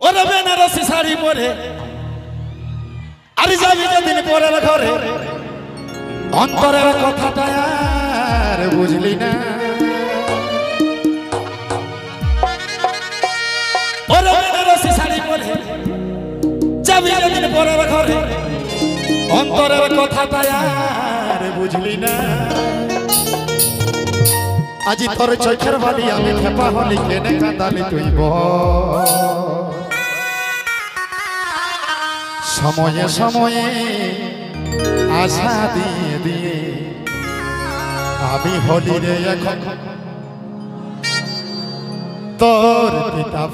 ওরে বেনারসি শাড়ি পরে আর যাবি যেদিন পরের ঘরে অন্তরের কথাটা আর বুঝলি না ওরে বেনারসি শাড়ি পরে যাবি যেদিন পরের ঘরে অন্তরের কথাটা আর বুঝলি না আজি তোর চোখের বালি আমি খেপা হলি কেনে কাঁদালি তুই সময়ে সময়ে আশা দিয়ে দিয়ে আমি হলি রে এখন তোর পিতা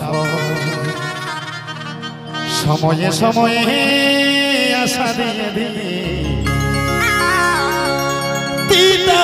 সময়ে সময়ে আশা দিয়ে দিয়ে পিতা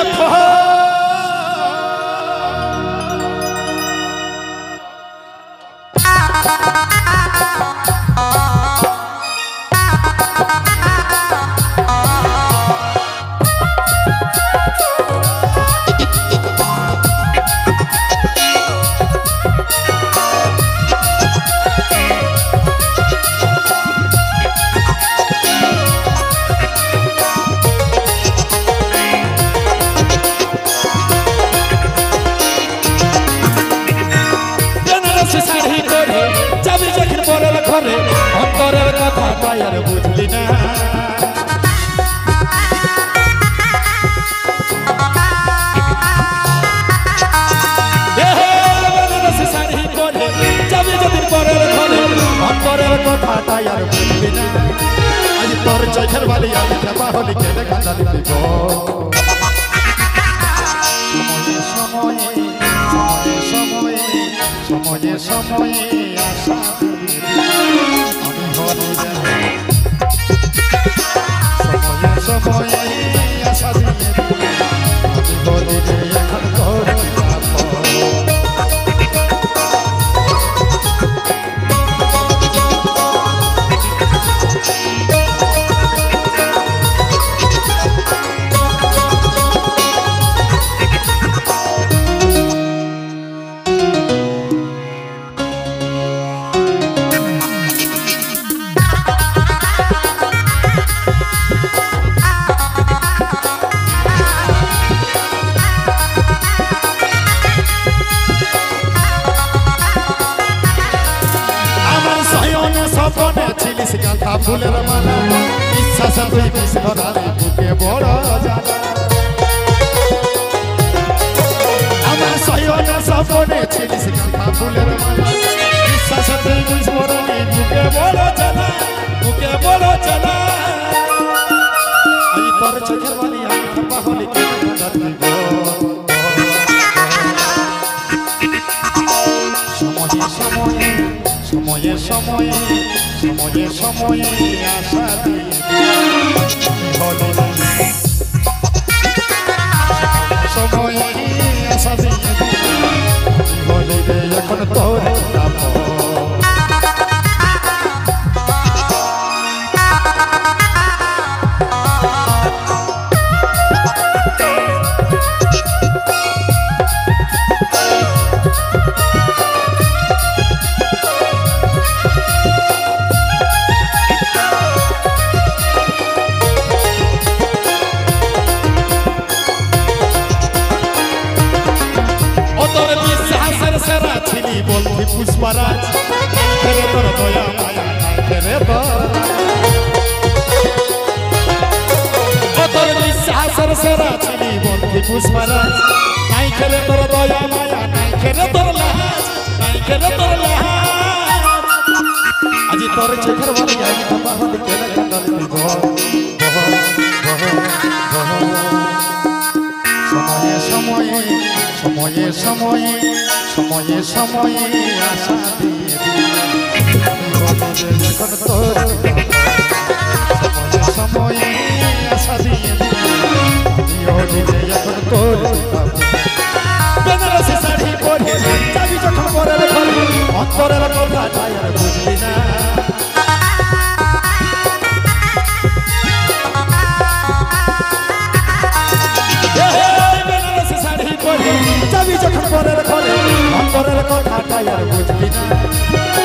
অন্তরের কথা আর বুঝলি না শাড়ি পরে যাবি যদি পরের ঘরে অন্তরের কথা আর বুঝলি না আজ তোর চোখের বালি আমি খেপা হলি কেনে কাঁদালি দিব সময়ে সময়ে আশা সময়ে আশা দিয়ে আমি বলি রে এখন তোর গাঁথা ফুলের মালা ইচ্ছা সে তুই বিষ ধরালে বুকে বড় জ্বালা আমার সয়নে স্বপনে ছিলিস গাঁথা ফুলের মালা ইচ্ছা সে তুই বিষ ধরালে বুকে বড় জ্বালা আজ তোর চোখের বালি আমি খেপা হলি কেনে কাঁদালি দিব সময়ে সময়ে সময়ে সময়ে আশা দিয়ে সময়ে আশা দিয়ে বলি রে এখন তোর বলছি পুষ্পরাজ ফেরে তোর দয়া মায়া ফেরে তোর বিশ্বাসের সেরা ছিলি বলছি পুষ্পরাজ নাই খেলে তোর দয়া মায়া নাই খেলে তোর লাজ আজি তোর চোখের বালি আমি খেপা হলি কেনে কাঁদালি দিব সময়ে সময়ে সময়ে সময়ে সময়ে সময়ে আশা দিয়ে এখন তোর সময়ে আশা দিয়ে এখন তোর বেনারসি শাড়ি পরে যাবি যখন পরের ঘরে অন্তরের কথা আর বুঝলি না বেনারসি শাড়ি পরে যাবি যখন পরের ঘরে অন্তরের কথা আর বুঝলি না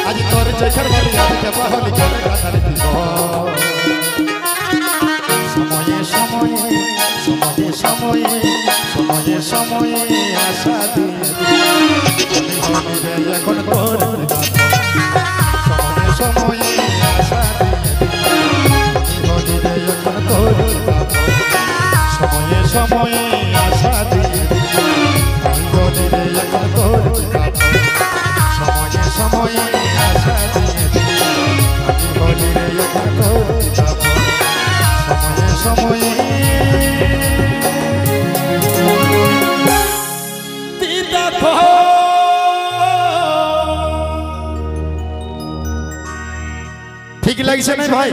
আজ তোর চোখের সময়ে আশা দিয়ে এখন তোর সময়ে আশা দিয়ে এখন তোর সময়ে সময়ে আশা দিয়ে এখন তোর সময়ে সময়ে আশা দিয়ে এখন তোর সময়ে সময়ে ঠিক লাগছে না ভাই?